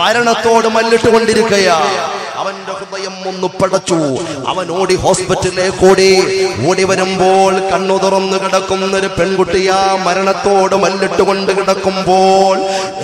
മരണത്തോട് മല്ലിട്ടുകൊണ്ടിരിക്കുകയാ. അവന്റെ ഹൃദയം ഒന്ന് പടച്ചു. അവൻ ഓടി ഹോസ്പിറ്റലിലേക്ക് ഓടി വരുമ്പോൾ കണ്ണു തുറന്ന് കിടക്കുന്നൊരു പെൺകുട്ടിയാ മരണത്തോട് മല്ലിട്ടുകൊണ്ട് കിടക്കുമ്പോൾ,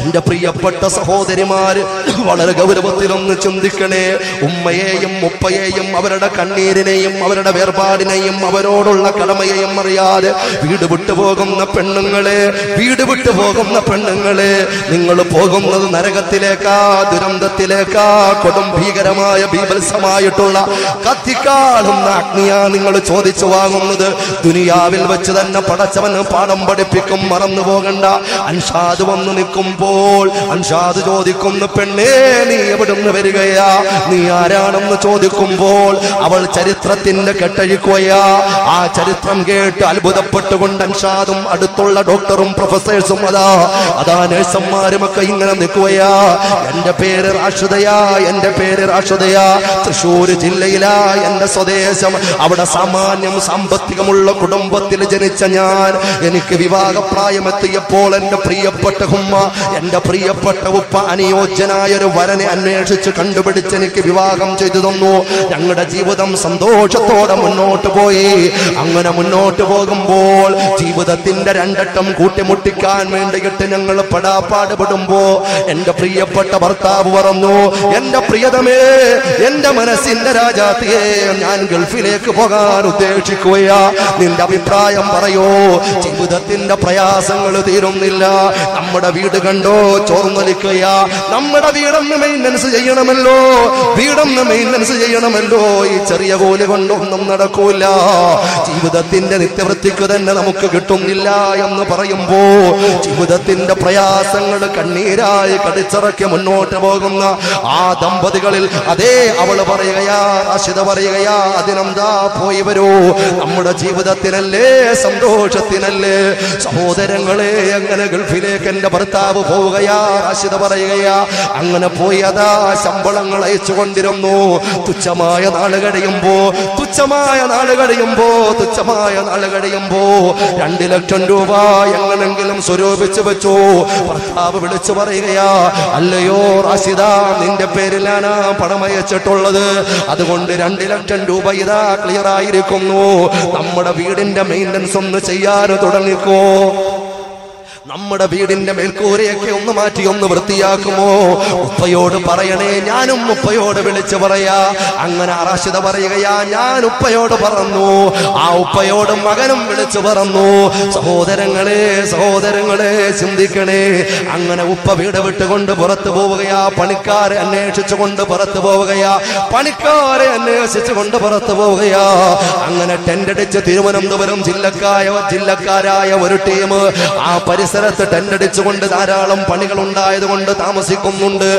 എന്റെ പ്രിയപ്പെട്ട സഹോദരിമാര് വളരെ ഗൗരവത്തിലൊന്ന് ചിന്തിക്കണേ. ഉമ്മയെയും ഉപ്പയെയും അവരുടെ കണ്ണീരിനെയും അവരുടെ വേർപാടിനെയും അവരോടുള്ള കടമയെയും അറിയാതെ വീട് വിട്ടുപോകുന്ന പെണ്ണുങ്ങളെ, വീട് വിട്ടുപോകുന്ന പെണ്ണുങ്ങളെ, നിങ്ങൾ പോകുന്നത് നരകത്തിലേക്കാ, ദുരന്തത്തിലേക്കാ, കൊടും ഭീകരമായ ബീഭത്സമായിട്ടുള്ള കത്തിക്കാളുന്ന അഗ്നിയാ നിങ്ങൾ ചോദിച്ചു വാങ്ങുന്നത്. ദുനിയാവിൽ വെച്ച് തന്നെ പടച്ചവന് പാഠം പഠിപ്പിക്കും, മറന്നു പോകണ്ട. അൻഷാദ് വന്നു നിൽക്കുമ്പോൾ അൻഷാദ് ചോദിക്കുന്നു, പെണ്ണേ നീ എവിടുന്ന് വരികയാ, നീ ആരാണെന്ന് ചോദിക്കുമ്പോൾ അവൾ ചരിത്രത്തിന്റെ കെട്ടഴിക്കുകയാ. ആ ചരിത്രം കേട്ട് അത്ഭുതപ്പെട്ടുകൊണ്ട് അൻഷാദും അടുത്തുള്ള ഡോക്ടറും പ്രൊഫസേഴ്സും അതാ നഴ്സന്മാരുമൊക്കെ ഇങ്ങനെ നിൽക്കുകയാ. എന്റെ പേര് റാഷിദയാ, എന്റെ പേര് റാഷിദയാ, തൃശ്ശൂർ ജില്ലയിലാ എന്റെ സ്വദേശം. അവിടെ സാമാന്യം സാമ്പത്തികമുള്ള കുടുംബത്തിൽ ജനിച്ച ഞാൻ, എനിക്ക് വിവാഹപ്രായമെത്തിയപ്പോൾ എന്റെ പ്രിയപ്പെട്ട ഉമ്മ, എന്റെ പ്രിയപ്പെട്ട ഉപ്പ അനുയോജ്യനായ ഒരു വരനെ അന്വേഷിച്ച് കണ്ടുപിടിച്ച് എനിക്ക് വിവാഹം ചെയ്തു തന്നു. ഞങ്ങളുടെ ജീവിതം സന്തോഷത്തോടെ മുന്നോട്ട് പോയി. അങ്ങനെ മുന്നോട്ട് പോകുമ്പോൾ ജീവിതത്തിന്റെ രണ്ടട്ടം കൂട്ടിമുട്ടിക്കാൻ വേണ്ടിയിട്ട് ഞങ്ങൾ പെടാപ്പാടുപെടുമ്പോ എന്റെ പ്രിയപ്പെട്ട ഭർത്താവ് പറഞ്ഞു, എന്റെ പ്രിയതമേ, എന്റെ മനസ്സിന്റെ രാജാത്തിയെ, ഞാൻ ഗൾഫിലേക്ക് പോകാൻ ഉദ്ദേശിക്കുകയാ, നിന്റെ അഭിപ്രായം പറയോ? ജീവിതത്തിന്റെ പ്രയാസങ്ങൾ തീരുന്നില്ല, നമ്മുടെ വീട് കണ്ടോ ചോർന്നൊലിക്കുകയാ, നമ്മുടെ വീടൊന്ന് മെയിൻ്റനൻസ് ചെയ്യണമല്ലോ, വീടൊന്ന് മെയിൻ്റനൻസ് ചെയ്യണമല്ലോ, ഈ ചെറിയ കൂലി കൊണ്ടൊന്നും നടക്കൂല, ജീവിതത്തിന്റെ നിത്യവൃത്തിക്ക് തന്നെ നമുക്ക് കിട്ടുന്നില്ല എന്ന് പറയുമ്പോ ജീവിതത്തിന്റെ പ്രയാസങ്ങൾ കണ്ണീരായി കടിച്ചിറക്കി മുന്നോട്ട് പോകുന്ന ആ ദമ്പതികളിൽ അതേ അവള് പറയുകയാ, റാഷിദ പറയുകയാ, അതിനെന്താ പോയി വരൂ, നമ്മുടെ ജീവിതത്തിനല്ലേ, സന്തോഷത്തിനല്ലേ. സഹോദരങ്ങളെ, അങ്ങനെ ഗൾഫിലേക്ക് എന്റെ ഭർത്താവ് പോവുകയാ. റാഷിദ പറയുകയാ, അങ്ങനെ പോയി അതാ ശമ്പളങ്ങൾ അയച്ചു കൊണ്ടിരുന്നു. തുച്ഛമായ നാള് കഴിയുമ്പോ 2 ലക്ഷം രൂപ എങ്ങനെങ്കിലും സ്വരൂപിച്ചു വെച്ചു. ഭർത്താവ് വിളിച്ചു പറയുകയാ, അല്ലയോ റാഷിദ, നിന്റെ പേരിലാണ് പണം അയച്ചിട്ടുള്ളത്, അതുകൊണ്ട് 2 ലക്ഷം രൂപ ഇതാ ക്ലിയർ ആയിരിക്കുന്നു, നമ്മുടെ വീടിന്റെ മെയിൻ്റനൻസ് ഒന്ന് ചെയ്യാൻ തുടങ്ങിക്കോ, നമ്മുടെ വീടിന്റെ മേൽക്കൂരയൊക്കെ ഒന്ന് മാറ്റി ഒന്ന് വൃത്തിയാക്കുമോ? ഉപ്പയോട് പറയണേ. ഞാനും ഉപ്പയോട് വിളിച്ചു പറയാ. അങ്ങനെ റാഷിദ പറയുകയാ, ഞാൻ ഉപ്പയോട് പറഞ്ഞു, ആ ഉപ്പയോട് മകനും വിളിച്ചു പറഞ്ഞു. സഹോദരങ്ങളെ ചിന്തിക്കണേ. അങ്ങനെ ഉപ്പ വീട് വിട്ടുകൊണ്ട് പുറത്തു പോവുകയാ, പണിക്കാരെ അന്വേഷിച്ചുകൊണ്ട് പുറത്തു പോവുകയാ, അങ്ങനെ ടെൻഡടിച്ച് തിരുവനന്തപുരം ജില്ലക്കാരായ ഒരു ടീം ആ പരിസരത്ത് ടെൻഡടിച്ചുകൊണ്ട് ധാരാളം പണികൾ ഉണ്ടായതുകൊണ്ട് താമസിക്കുന്നുണ്ട്.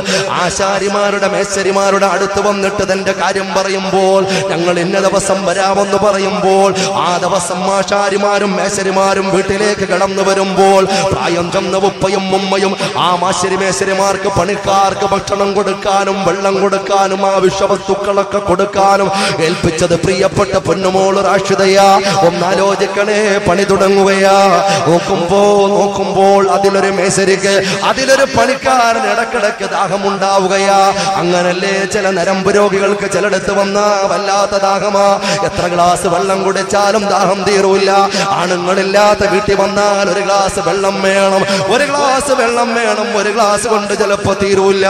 ആശാരിമാരുടെ മേശരിമാരുടെ അടുത്ത് വന്നിട്ട് തന്റെ കാര്യം പറയുമ്പോൾ, ഞങ്ങൾ ഇന്ന ദിവസം വരാമെന്ന് പറയുമ്പോൾ, ആ ദിവസം ആശാരിമാരും മേശരിമാരും വീട്ടിലേക്ക് കടന്നു വരുമ്പോൾ പ്രായം ചെന്ന ഉപ്പയും ഉമ്മയും ആ മേശരിമാർക്ക് പണിക്കാർക്ക് ഭക്ഷണം കൊടുക്കാനും വെള്ളം കൊടുക്കാനും ആവശ്യവസ്തുക്കളൊക്കെ കൊടുക്കാനും ഏൽപ്പിച്ചത് പ്രിയപ്പെട്ട പൊന്നുമോള് റാഷിദയാ. ഒന്നാലോചിക്കണേ, പണി തുടങ്ങുകയാ. നോക്കുമ്പോൾ അതിലൊരു മേശരിക്ക്, അതിലൊരു പണിക്കാരൻ ഇടക്കിടക്ക് ദാഹമുണ്ടാവുകയാ. അങ്ങനല്ലേ ചില നരമ്പ് രോഗികൾക്ക് ചിലടത്ത് വന്ന വല്ലാത്ത ദാഹമാ. എത്ര ഗ്ലാസ് വെള്ളം കുടിച്ചാലും ദാഹം തീരൂല്ല. ആണുങ്ങളില്ലാത്ത വീട്ടിൽ വന്നാൽ ഒരു ഗ്ലാസ് വെള്ളം വേണം, ഒരു ഗ്ലാസ് കൊണ്ട് ചിലപ്പോ തീരൂല്ല.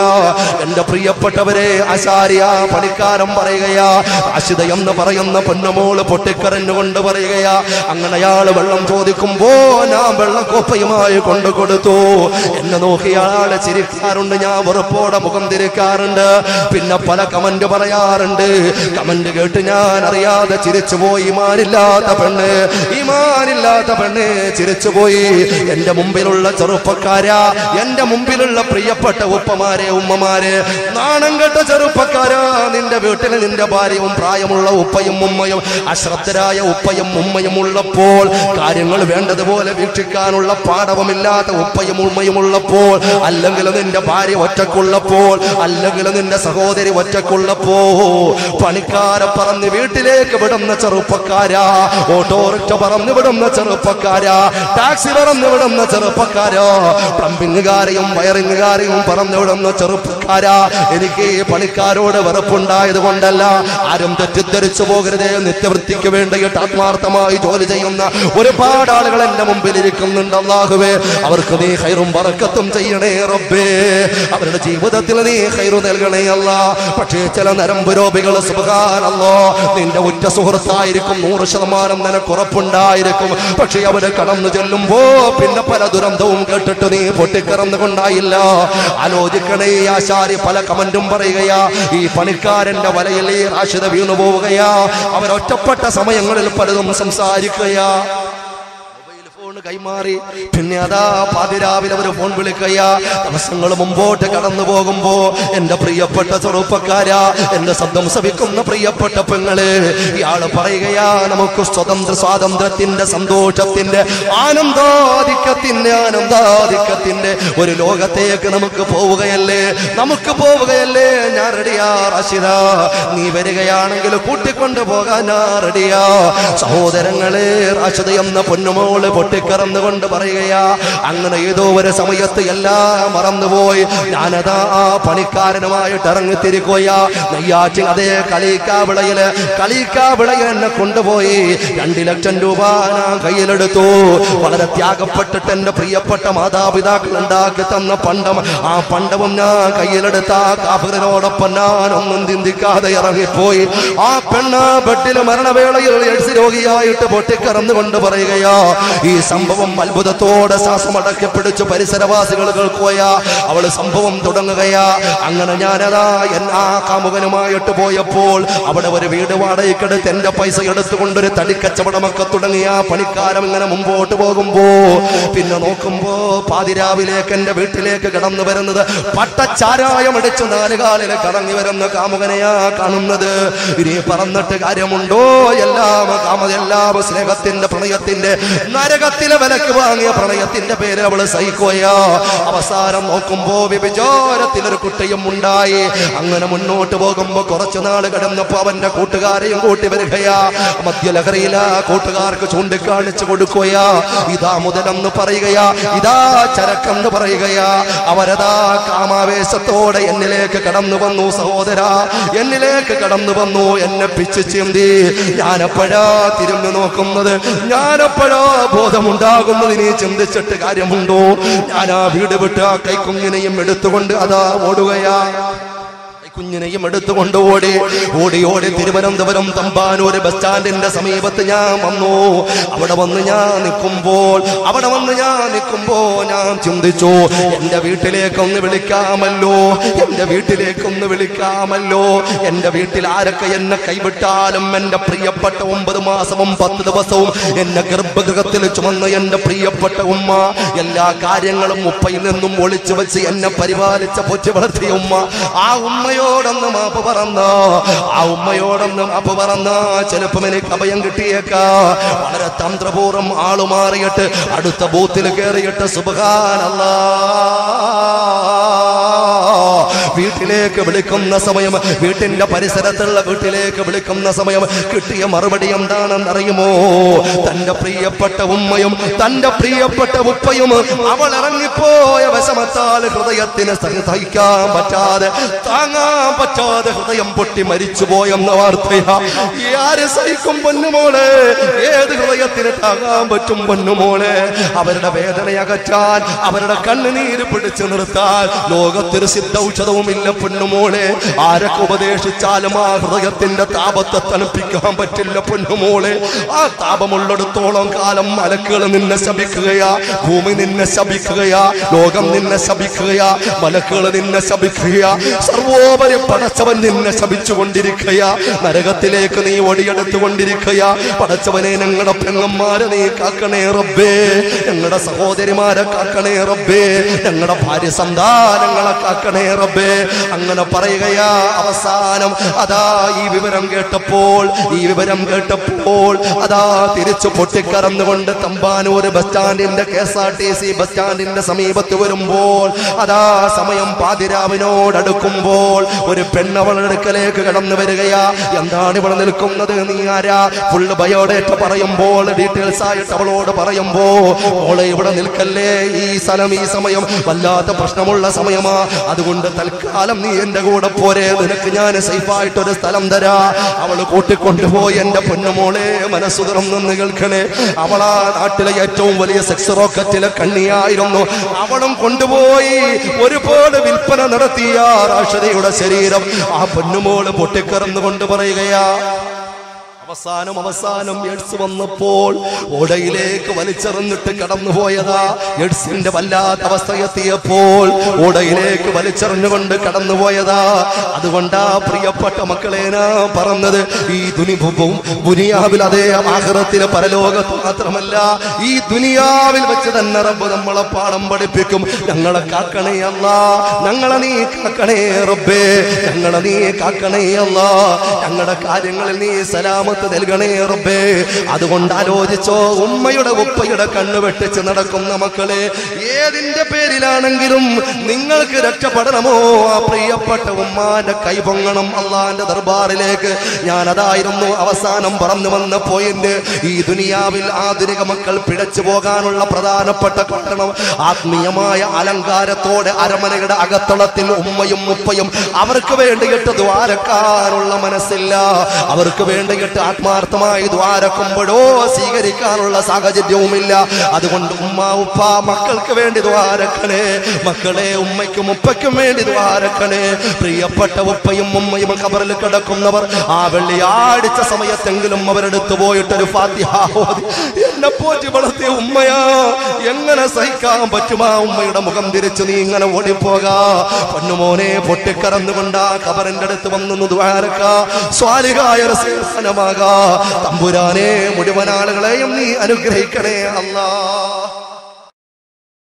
എന്റെ പ്രിയപ്പെട്ടവരെ, ആശാരിയ പണിക്കാരൻ പറയുകയാ, റാഷിദ എന്ന് പറയുന്ന പൊന്നുമോള് പൊട്ടിക്കരഞ്ഞുകൊണ്ട് പറയുകയാ. അങ്ങനെ അയാള് വെള്ളം ചോദിക്കുമ്പോ ഞാൻ വെള്ളം കോപ്പയുമായി കൊണ്ടു കൊടുത്തു. എന്നെ നോക്കി അയാളെ ചിരിക്കാറുണ്ട്, ഞാൻ വെറുപ്പോടെ മുഖം തിരിക്കാറുണ്ട്. പിന്നെ പല കമന്റ് പറയാറുണ്ട്. കമന്റ് കേട്ട് ഞാൻ അറിയാതെ ചിരിച്ചുപോയി. ഈമാനില്ലാത്ത പെണ്ണ് ചിരിച്ചുപോയി. എന്റെ മുമ്പിലുള്ള ചെറുപ്പക്കാരാ, എന്റെ മുമ്പിലുള്ള പ്രിയപ്പെട്ട ഉപ്പമാരെ ഉമ്മമാരെ, നാണം കെട്ട ചെറുപ്പക്കാരാ, നിന്റെ വീട്ടിൽ നിന്റെ ഭാര്യയും പ്രായമുള്ള ഉപ്പയും ഉമ്മയും അശ്രദ്ധരായ ഉപ്പയും ഉമ്മയും ഉള്ളപ്പോൾ കാര്യങ്ങൾ വേണ്ടതുപോലെ വീക്ഷിക്കാനുള്ള പാഠവ ആണവമില്ലാത്ത ഉപ്പയും ഉമ്മയും ഉള്ളപ്പോൾ, അല്ലെങ്കിൽ നിന്റെ ഭാര്യ ഒറ്റക്കുള്ളപ്പോൾ, അല്ലെങ്കിൽ നിന്റെ സഹോദരി ഒറ്റക്കുള്ളപ്പോ, പണിക്കാരെ പറഞ്ഞ് വീട്ടിലേക്ക് വിടുന്ന ചെറുപ്പക്കാരാ, ഓട്ടോറിക്ഷ പറഞ്ഞു വിടുന്ന ചെറുപ്പക്കാരാ, ടാക്സി പറഞ്ഞു വിടുന്ന ചെറുപ്പക്കാരാ, പ്ലംബിങ്ങുകാരെയും വയറിങ്ങുകാരെയും പറഞ്ഞു വിടുന്ന ചെറുപ്പക്കാരാ, എനിക്ക് ഈ പണിക്കാരോട് വെറുപ്പുണ്ടായത് കൊണ്ടല്ല. ആരും തെറ്റിദ്ധരിച്ചു പോകരുതേ. നിത്യവൃത്തിക്ക് വേണ്ടിയിട്ട് ആത്മാർത്ഥമായി ജോലി ചെയ്യുന്ന ഒരുപാട് ആളുകൾ എന്റെ മുമ്പിൽ ഇരിക്കുന്നുണ്ട്. അല്ലാഹുവേ, അവർക്ക് നീ ഖൈറും ബറക്കത്തും ചെയ്യണേ റബ്ബേ. അവരുടെ ജീവിതത്തിൽ നീ ഖൈറു നൽകണേ അല്ലാ. പക്ഷേ ചില നരമ്പ് രോഗികൾ സുബ്ഹാനല്ലാഹ് നിന്റെ ഉറ്റ സുഹൃത്തായിരിക്കും, 100% നിനക്ക് ഉറപ്പുണ്ടായിരിക്കും. പക്ഷേ അവര് കടന്നു ചെല്ലുമ്പോ പിന്നെ പല ദുരന്തവും കേട്ടിട്ട് നീ പൊട്ടിക്കറന്നുകൊണ്ടായില്ല. ആലോചിക്കണേ. ആശാരി പല കമന്റും പറയുകയാ, ഈ പണിക്കാരന്റെ വലയിൽ ഈ റാഷിദ വീണു പോവുകയാ. അവരൊറ്റപ്പെട്ട സമയങ്ങളിൽ പലതും സംസാരിക്കുകയാ. കൈമാറി പിന്നെ അതാ പാതിരാവിലെ ഒരു ഫോൺ വിളിക്കയാ. ദിവസങ്ങൾ മുമ്പോട്ട് കടന്നു പോകുമ്പോ എന്റെ പ്രിയപ്പെട്ട ചെറുപ്പക്കാരാ, എന്റെ ശബ്ദം ശ്രവിക്കുന്ന പ്രിയപ്പെട്ട പെങ്ങള്, ഇയാള് പറയുകയാ, നമുക്ക് സ്വാതന്ത്ര്യത്തിന്റെ സന്തോഷത്തിന്റെ ആനന്ദാധിക്യത്തിന്റെ ഒരു ലോകത്തേക്ക് നമുക്ക് പോവുകയല്ലേ. ഞാൻ റെഡിയാ റാഷിദ, നീ വരികയാണെങ്കിൽ കൂട്ടിക്കൊണ്ടു പോകാൻ ഞാൻ റെഡിയാ. സഹോദരങ്ങളെ, റാഷിദ എന്ന പൊന്നുമോള് പൊട്ടിക്കറന്നുകൊണ്ട് പറയുകയാ, അങ്ങനെ ഏതോ ഒരു സമയത്ത് എല്ലാം മറന്നുപോയി. ഞാനതാ ആ പണിക്കാരനുമായിട്ട് ഇറങ്ങിത്തിരിക്കുകയാ. നെയ്യാറ്റിൻ അതേ കളിക്കാവിളയിൽ എന്നെ കൊണ്ടുപോയി 2 ലക്ഷം രൂപ ഞാൻ കയ്യിലെടുത്തു. വളരെ ത്യാഗപ്പെട്ടിട്ട് എന്റെ പ്രിയപ്പെട്ട മാതാപിതാക്കൾ ഉണ്ടാക്കി തന്ന പണ്ടം, ആ പണ്ടവും ഞാൻ കയ്യിലെടുത്ത കാഫിറിനോടൊപ്പം ഞാൻ ഒന്നും ചിന്തിക്കാതെ ഇറങ്ങിപ്പോയി. ആ പെണ്ണ് ബെഡിൽ മരണവേളയിൽ എയ്ഡ്സ് രോഗിയായിട്ട് പൊട്ടിക്കറന്നുകൊണ്ട് പറയുകയാ. ഈ സംഭവം അത്ഭുതത്തോടെ ശ്വാസമടക്കി പിടിച്ചു പരിസരവാസികൾ കേൾക്കുകയാ. അവള് സംഭവം തുടങ്ങുകയാ. അങ്ങനെ ഞാനതാ ആ കാമുകനുമായിട്ട് പോയപ്പോൾ അവിടെ ഒരു വീട് വാടകയ്ക്കെടുത്ത് എന്റെ പൈസ എടുത്തുകൊണ്ടൊരു തടിക്കച്ചവടമൊക്കെ തുടങ്ങിയ പണിക്കാരം ഇങ്ങനെ മുമ്പോട്ട് പോകുമ്പോ പിന്നെ നോക്കുമ്പോ പാതിരാവിലേക്ക് എന്റെ വീട്ടിലേക്ക് കടന്നു വരുന്നത് പട്ടച്ചാരായം അടിച്ച് 4 കാലിൽ കറങ്ങി വരുന്ന കാമുകനെയാ കാണുന്നത്. ഇനി പറഞ്ഞിട്ട് കാര്യമുണ്ടോ? എല്ലാം സ്നേഹത്തിന്റെ പ്രണയത്തിന്റെ നരകത്തിലെ വിലക്ക് വാങ്ങിയ പ്രണയത്തിന്റെ പേര് അവള് സഹിക്കുകയാ. അവസാനം നോക്കുമ്പോ വ്യഭിചാരത്തിലൊരു കുട്ടിയും ഉണ്ടായി. അങ്ങനെ മുന്നോട്ട് പോകുമ്പോ കുറച്ചു നാൾ കിടന്നപ്പോ അവന്റെ കൂട്ടുകാരെയും കൂട്ടി വരികയാ. മദ്യലഹരിയില കൂട്ടുകാർക്ക് ചൂണ്ടിക്കാണിച്ചു കൊടുക്കുകയാ. ഇതാ മുതലെന്ന് പറയുകയാ, ഇതാ ചരക്കെന്ന് പറയുകയാ. അവരതാ കാമാവേശത്തോടെ എന്നിലേക്ക് കടന്നു വന്നു. സഹോദരാ, എന്നിലേക്ക് കടന്നു വന്നു. എന്നെ പിച്ചു ചിന്തി. ഞാനെപ്പോഴാ തിരിഞ്ഞു നോക്കുന്നത്? ഞാനെപ്പോഴാ ബോധമുണ്ടാകുന്നത്? നീ ചിന്തിച്ചിട്ട് കാര്യമുണ്ടോ? ഞാൻ ആ വീട് വിട്ട് ആ കൈക്കുഞ്ഞിനെയും എടുത്തുകൊണ്ട് അതാ ഓടുകയാ. കുഞ്ഞിനെയും എടുത്തുകൊണ്ട് ഓടി തിരുവനന്തപുരം തമ്പാനൂർ ബസ് സ്റ്റാൻഡിന്റെ സമീപത്ത് ഞാൻ വന്നു. അവിടെ വന്ന് ഞാൻ നിൽക്കുമ്പോൾ ഞാൻ ചിന്തിച്ചു, എന്റെ വീട്ടിലേക്കൊന്ന് വിളിക്കാമല്ലോ, എന്റെ വീട്ടിൽ ആരൊക്കെ എന്നെ കൈവിട്ടാലും എന്റെ പ്രിയപ്പെട്ട 9 മാസവും 10 ദിവസവും എന്നെ ഗർഭഗൃഹത്തിൽ ചുമന്ന എന്റെ പ്രിയപ്പെട്ട ഉമ്മ, എല്ലാ കാര്യങ്ങളും ഉപ്പയിൽ നിന്നും ഒളിച്ചു വെച്ച് എന്നെ പരിപാലിച്ച പൊറ്റി വളർത്തിയ ഉമ്മ, ആ ഉമ്മയോടൊന്ന് മാപ്പ് പറഞ്ഞ ചിലപ്പം എനിക്ക് അഭയം കിട്ടിയേക്കാ. വളരെ തന്ത്രപൂർവ്വം ആളുമാറിയിട്ട് അടുത്ത ബൂത്തിൽ കയറിയിട്ട് സുബ്ഹാനല്ലാഹ് വീട്ടിലേക്ക് വിളിക്കുന്ന സമയം, വീട്ടിന്റെ പരിസരത്തുള്ള വീട്ടിലേക്ക് വിളിക്കുന്ന സമയം കിട്ടിയ മറുപടി എന്താണെന്നറിയുമോ? തന്റെ പ്രിയപ്പെട്ട ഉമ്മയും തന്റെ പ്രിയപ്പെട്ട ഉപ്പയും അവൾ ഇറങ്ങിപ്പോയ വിഷമത്താൽ ഹൃദയത്തിന് സഹിക്കാൻ പറ്റാതെ താങ്ങാൻ പറ്റാതെ ഹൃദയം പൊട്ടി മരിച്ചുപോയെന്ന വാർത്തയാ. ആര് സഹിക്കും പൊന്നുമോളെ? ഏത് ഹൃദയത്തിന് താങ്ങാൻ പറ്റും പൊന്നുമോളെ? അവരുടെ വേദന അകറ്റാൻ, അവരുടെ കണ്ണുനീര് പിടിച്ചു നിർത്താൻ ലോകത്തൊരു സിദ്ധൌഷധവും ഇല്ല പൊന്നുമോളെ. ആരൊക്കെ ഉപദേശിച്ചാലും ആ ഹൃദയത്തിന്റെ താപത്തെ തണുപ്പിക്കാൻ പറ്റില്ല പൊന്നുമോളെ. ആ താപമുള്ളിടത്തോളം കാലം മലക്കുകൾ നിന്നെ ശപിക്കുകയാ, ഭൂമി നിന്നെ ശപിക്കുകയാ, ലോകം നിന്നെ ശപിക്കുകയാ, മലക്കുകൾ നിന്നെ ശപിക്കുകയാ, സർവോപരി പടച്ചവൻ നിന്നെ ശപിച്ചുകൊണ്ടിരിക്കുകയാ. നരകത്തിലേക്ക് നീ ഓടിയെടുത്തുകൊണ്ടിരിക്കുകയാ. പടച്ചവനെ, ഞങ്ങളുടെ പെങ്ങന്മാരെ നീ കാക്കണേ റബ്ബേ, ഞങ്ങളുടെ സഹോദരിമാരെ കാക്കണേ റബ്ബേ, ഞങ്ങളുടെ ഭാര്യ സന്താനങ്ങളെ കാക്കണേ റബ്ബേ. അങ്ങനെ പറയുകയാ. അവസാനം അതാ ഈ വിവരം കേട്ടപ്പോൾ അതാ തിരിച്ചു പൊട്ടിക്കറന്നുകൊണ്ട് തമ്പാനൂർ ബസ് സ്റ്റാൻഡിന്റെ KSRTC ബസ് സ്റ്റാൻഡിന്റെ സമീപത്ത് വരുമ്പോൾ അതാ സമയം പാതിരാവിനോടടുക്കുമ്പോൾ ഒരു പെണ്ണവളുടെ അടുക്കലേക്ക് കടന്നു വരികയാ. എന്താണ് ഇവിടെ നിൽക്കുന്നത്, നീ ആരാ? ഫുള്ള് ബയോഡേറ്റ പറയുമ്പോൾ ഡീറ്റെയിൽസ് ആയിട്ട് അവളോട് പറയുമ്പോ, മോളെ ഇവിടെ നിൽക്കല്ലേ, ഈ സ്ഥലം ഈ സമയം വല്ലാത്ത പ്രശ്നമുള്ള സമയമാ, അതുകൊണ്ട് തൽക്കാലം നീ എന്റെ കൂടെ പോരെ, നിനക്ക് ഞാൻ സേഫായിട്ടൊരു സ്ഥലം തരാ. അവള് കൂട്ടിക്കൊണ്ടുപോയി. എന്റെ പൊന്നുമോളെ മനസ്സു തുറന്നു കേൾക്കണേ, അവളാ നാട്ടിലെ ഏറ്റവും വലിയ സെക്സ് റോക്കറ്റിലെ കണ്ണിയായിരുന്നു. അവളും കൊണ്ടുപോയി ഒരുപാട് വിൽപ്പന നടത്തിയ റാഷിദയുടെ ശരീരം ആ പൊന്നുമോള് പൊട്ടിക്കറന്നുകൊണ്ട് പറയുകയാ. അവസാനം എഡ്സ് വന്നപ്പോൾ ഓടയിലേക്ക് വലിച്ചെറിഞ്ഞിട്ട് കടന്നുപോയതാ. എഡ്സിന്റെ വല്ലാത്ത അവസ്ഥ എത്തിയപ്പോൾ ഓടയിലേക്ക് വലിച്ചെറിഞ്ഞുകൊണ്ട് കടന്നുപോയതാ. അതുകൊണ്ടാ പ്രിയപ്പെട്ട മക്കളെ ഞാൻ പറഞ്ഞത്, ഈ ദുനിയാവിൽ അതേ ആഖിറത്തിലെ പരലോകത്ത് മാത്രമല്ല, ഈ ദുനിയാവിൽ വെച്ച് തന്നെ റബ്ബ് നമ്മളെ പാഠം പഠിപ്പിക്കും. ഞങ്ങളെ കാക്കണേ അല്ലാ, ഞങ്ങളെ നീ കാക്കണേ റബ്ബേ, ഞങ്ങളെ നീ കാക്കണേ അല്ലാ, ഞങ്ങളുടെ കാര്യങ്ങളിൽ നീ സലാമത്ത് നൽകണേ റബ്ബേ. അതുകൊണ്ട് ആലോചിച്ചോ, ഉമ്മയുടെ ഉപ്പയുടെ കണ്ണ് വെട്ടിച്ച് നടക്കുന്ന മക്കളെ, ഏതിന്റെ പേരിലാണെങ്കിലും നിങ്ങൾക്ക് രക്ഷപ്പെടണമോ, ആ പ്രിയപ്പെട്ട ഉമ്മാന്റെ കൈ പൊങ്ങണം അള്ളാന്റെ ദർബാറിലേക്ക്. ഞാൻ അതായിരുന്നു അവസാനം പറഞ്ഞു വന്ന പോയിന്റ്. ഈ ദുനിയാവിൽ ആധുനിക മക്കൾ പിഴച്ചു പോകാനുള്ള പ്രധാനപ്പെട്ട കാരണം, ആത്മീയമായ അലങ്കാരത്തോടെ അരമനയുടെ അകത്തളത്തിൽ ഉമ്മയും ഉപ്പയും അവർക്ക് വേണ്ടിയിട്ട് ദ്വാരക്കാനുള്ള മനസ്സില്ല, അവർക്ക് വേണ്ടിയിട്ട് ആത്മാർത്ഥമായി ദ്വാരക്കുമ്പോഴോ സ്വീകരിക്കാനുള്ള സാഹചര്യവുമില്ല. അതുകൊണ്ട് ഉമ്മ ഉപ്പ മക്കൾക്ക് വേണ്ടി ദ്വാരക്കണേ, മക്കളെ ഉമ്മയ്ക്കും ഉപ്പയ്ക്കും വേണ്ടി ദ്വാരക്കണേ. പ്രിയപ്പെട്ട ഉപ്പയും ഉമ്മയും ഖബറിൽ കിടക്കുന്നവർ ആ വെള്ളിയാഴ്ച സമയത്തെങ്കിലും അവരെടുത്തു പോയിട്ടൊരു ഫാത്തിഹ ഓതി, എന്നെ പോറ്റി വളർത്തിയ ഉമ്മയാ, എങ്ങനെ സഹിക്കാൻ പറ്റുമാ ഉമ്മയുടെ മുഖം തിരിച്ചു നീ ഇങ്ങനെ ഓടിപ്പോകാ. പൊന്നുമോനെ പൊട്ടിക്കറന്നുകൊണ്ട് ആ ഖബറിന്റെ അടുത്ത് വന്നു ദ്വാരക്ക, സ്വാലിഹായ റസൂലമാകാ. തമ്പുരാനെ മുഴുവൻ ആളുകളെയും നീ അനുഗ്രഹിക്കണേ അല്ലാ.